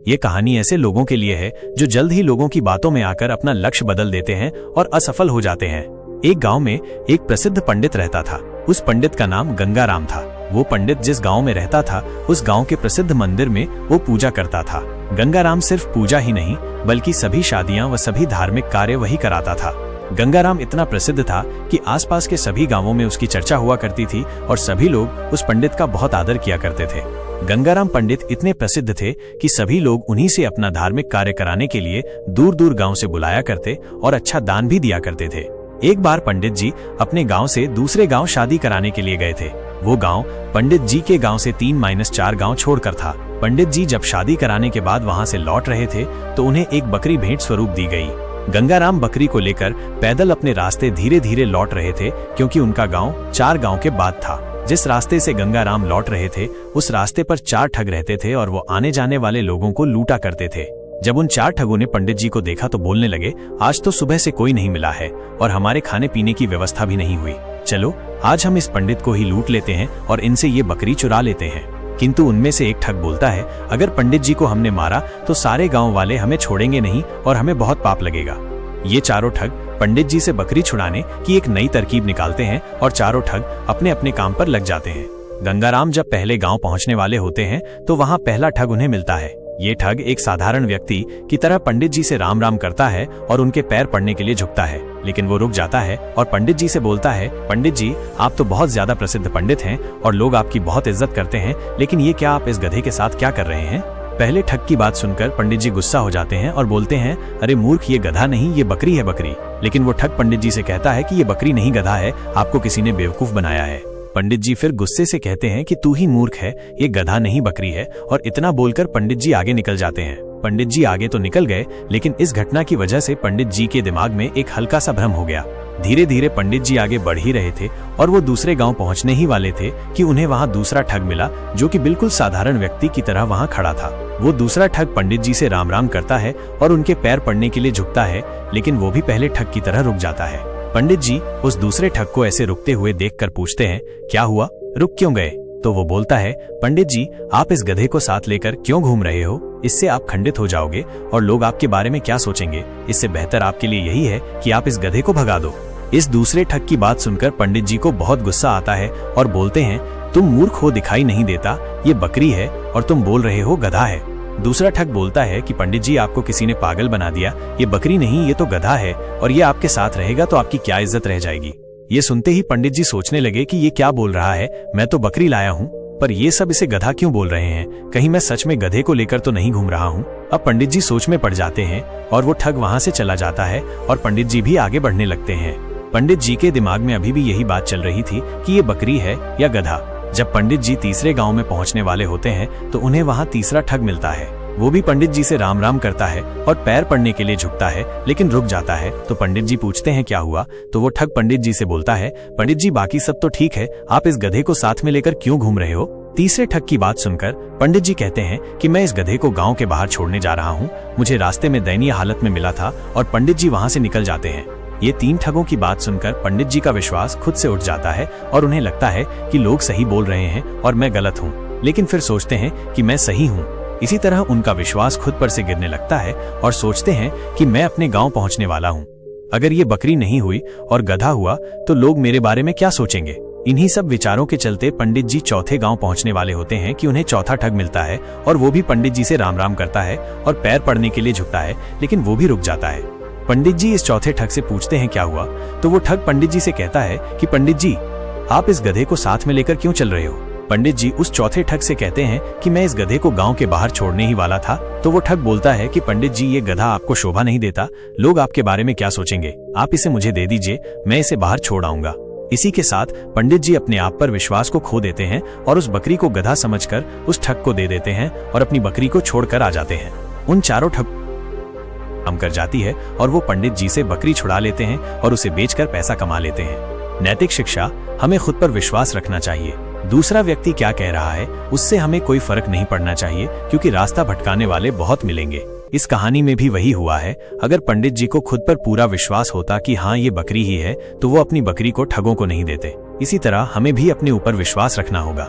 ये कहानी ऐसे लोगों के लिए है जो जल्द ही लोगों की बातों में आकर अपना लक्ष्य बदल देते हैं और असफल हो जाते हैं। एक गांव में एक प्रसिद्ध पंडित रहता था। उस पंडित का नाम गंगाराम था। वो पंडित जिस गांव में रहता था उस गांव के प्रसिद्ध मंदिर में वो पूजा करता था। गंगाराम सिर्फ पूजा ही नहीं बल्कि सभी शादियां व सभी धार्मिक कार्य वही कराता था। गंगाराम इतना प्रसिद्ध था कि आसपास के सभी गांवों में उसकी चर्चा हुआ करती थी और सभी लोग उस पंडित का बहुत आदर किया करते थे। गंगाराम पंडित इतने प्रसिद्ध थे कि सभी लोग उन्हीं से अपना धार्मिक कार्य कराने के लिए दूर दूर गांव से बुलाया करते और अच्छा दान भी दिया करते थे। एक बार पंडित जी अपने गांव से दूसरे गांव शादी कराने के लिए गए थे। वो गांव पंडित जी के गांव से 3-4 गांव छोड़कर था। पंडित जी जब शादी कराने के बाद वहां से लौट रहे थे तो उन्हें एक बकरी भेंट स्वरूप दी गई। गंगाराम बकरी को लेकर पैदल अपने रास्ते धीरे धीरे लौट रहे थे क्योंकि उनका गांव 4 गांव के बाद था। जिस रास्ते से गंगाराम लौट रहे थे उस रास्ते पर 4 ठग रहते थे और वो आने जाने वाले लोगों को लूटा करते थे। जब उन 4 ठगों ने पंडित जी को देखा तो बोलने लगे, आज तो सुबह से कोई नहीं मिला है और हमारे खाने पीने की व्यवस्था भी नहीं हुई। चलो आज हम इस पंडित को ही लूट लेते हैं और इनसे ये बकरी चुरा लेते हैं। किंतु उनमें से एक ठग बोलता है, अगर पंडित जी को हमने मारा तो सारे गांव वाले हमें छोड़ेंगे नहीं और हमें बहुत पाप लगेगा। ये चारों ठग पंडित जी से बकरी छुड़ाने की एक नई तरकीब निकालते हैं और चारों ठग अपने अपने काम पर लग जाते हैं। गंगाराम जब पहले गांव पहुंचने वाले होते हैं तो वहां पहला ठग उन्हें मिलता है। ये ठग एक साधारण व्यक्ति की तरह पंडित जी से राम राम करता है और उनके पैर पड़ने के लिए झुकता है, लेकिन वो रुक जाता है और पंडित जी से बोलता है, पंडित जी आप तो बहुत ज्यादा प्रसिद्ध पंडित हैं और लोग आपकी बहुत इज्जत करते हैं, लेकिन ये क्या आप इस गधे के साथ क्या कर रहे हैं? पहले ठग की बात सुनकर पंडित जी गुस्सा हो जाते हैं और बोलते हैं, अरे मूर्ख, ये गधा नहीं, ये बकरी है, बकरी। लेकिन वो ठग पंडित जी से कहता है कि ये बकरी नहीं गधा है, आपको किसी ने बेवकूफ बनाया है। पंडित जी फिर गुस्से से कहते हैं कि तू ही मूर्ख है, ये गधा नहीं बकरी है, और इतना बोलकर पंडित जी आगे निकल जाते हैं। पंडित जी आगे तो निकल गए, लेकिन इस घटना की वजह से पंडित जी के दिमाग में एक हल्का सा भ्रम हो गया। धीरे धीरे पंडित जी आगे बढ़ ही रहे थे और वो दूसरे गांव पहुंचने ही वाले थे कि उन्हें वहां दूसरा ठग मिला जो कि बिल्कुल साधारण व्यक्ति की तरह वहां खड़ा था। वो दूसरा ठग पंडित जी से राम राम करता है और उनके पैर पड़ने के लिए झुकता है, लेकिन वो भी पहले ठग की तरह रुक जाता है। पंडित जी उस दूसरे ठग को ऐसे रुकते हुए देखकर पूछते हैं, क्या हुआ, रुक क्यों गए? तो वो बोलता है, पंडित जी आप इस गधे को साथ लेकर क्यों घूम रहे हो? इससे आप खंडित हो जाओगे और लोग आपके बारे में क्या सोचेंगे? इससे बेहतर आपके लिए यही है कि आप इस गधे को भगा दो। इस दूसरे ठग की बात सुनकर पंडित जी को बहुत गुस्सा आता है और बोलते हैं, तुम मूर्ख हो, दिखाई नहीं देता, ये बकरी है और तुम बोल रहे हो गधा है। दूसरा ठग बोलता है कि पंडित जी आपको किसी ने पागल बना दिया, ये बकरी नहीं, ये तो गधा है और ये आपके साथ रहेगा तो आपकी क्या इज्जत रह जाएगी। ये सुनते ही पंडित जी सोचने लगे कि ये क्या बोल रहा है, मैं तो बकरी लाया हूँ पर ये सब इसे गधा क्यों बोल रहे हैं, कहीं मैं सच में गधे को लेकर तो नहीं घूम रहा हूँ। अब पंडित जी सोच में पड़ जाते हैं और वो ठग वहां से चला जाता है और पंडित जी भी आगे बढ़ने लगते हैं। पंडित जी के दिमाग में अभी भी यही बात चल रही थी कि ये बकरी है या गधा। जब पंडित जी तीसरे गांव में पहुंचने वाले होते हैं तो उन्हें वहां तीसरा ठग मिलता है। वो भी पंडित जी से राम राम करता है और पैर पड़ने के लिए झुकता है, लेकिन रुक जाता है। तो पंडित जी पूछते हैं क्या हुआ? तो वो ठग पंडित जी से बोलता है, पंडित जी बाकी सब तो ठीक है, आप इस गधे को साथ में लेकर क्यों घूम रहे हो? तीसरे ठग की बात सुनकर पंडित जी कहते हैं कि मैं इस गधे को गांव के बाहर छोड़ने जा रहा हूँ, मुझे रास्ते में दयनीय हालत में मिला था, और पंडित जी वहां से निकल जाते हैं। ये 3 ठगों की बात सुनकर पंडित जी का विश्वास खुद से उठ जाता है और उन्हें लगता है कि लोग सही बोल रहे हैं और मैं गलत हूँ, लेकिन फिर सोचते हैं कि मैं सही हूँ। इसी तरह उनका विश्वास खुद पर से गिरने लगता है और सोचते हैं कि मैं अपने गांव पहुंचने वाला हूं। अगर ये बकरी नहीं हुई और गधा हुआ तो लोग मेरे बारे में क्या सोचेंगे? इन्हीं सब विचारों के चलते पंडित जी चौथे गांव पहुंचने वाले होते हैं कि उन्हें चौथा ठग मिलता है और वो भी पंडित जी से राम राम करता है और पैर पड़ने के लिए झुकता है, लेकिन वो भी रुक जाता है। पंडित जी इस चौथे ठग से पूछते हैं क्या हुआ? तो वो ठग पंडित जी से कहता है कि पंडित जी आप इस गधे को साथ में लेकर क्यों चल रहे हो? पंडित जी उस चौथे ठग से कहते हैं कि मैं इस गधे को गांव के बाहर छोड़ने ही वाला था। तो वो ठग बोलता है कि पंडित जी ये गधा आपको शोभा नहीं देता, लोग आपके बारे में क्या सोचेंगे, आप इसे मुझे दे दीजिए, मैं इसे बाहर छोड़ आऊंगा। इसी के साथ पंडित जी अपने आप पर विश्वास को खो देते हैं और उस बकरी को गधा समझकर उस ठग को दे देते हैं और अपनी बकरी को छोड़कर आ जाते हैं। उन चारों ठग काम कर जाती है और वो पंडित जी से बकरी छुड़ा लेते हैं और उसे बेचकर पैसा कमा लेते हैं। नैतिक शिक्षा, हमें खुद पर विश्वास रखना चाहिए। दूसरा व्यक्ति क्या कह रहा है उससे हमें कोई फर्क नहीं पड़ना चाहिए, क्योंकि रास्ता भटकाने वाले बहुत मिलेंगे। इस कहानी में भी वही हुआ है। अगर पंडित जी को खुद पर पूरा विश्वास होता कि हाँ ये बकरी ही है, तो वो अपनी बकरी को ठगों को नहीं देते। इसी तरह हमें भी अपने ऊपर विश्वास रखना होगा।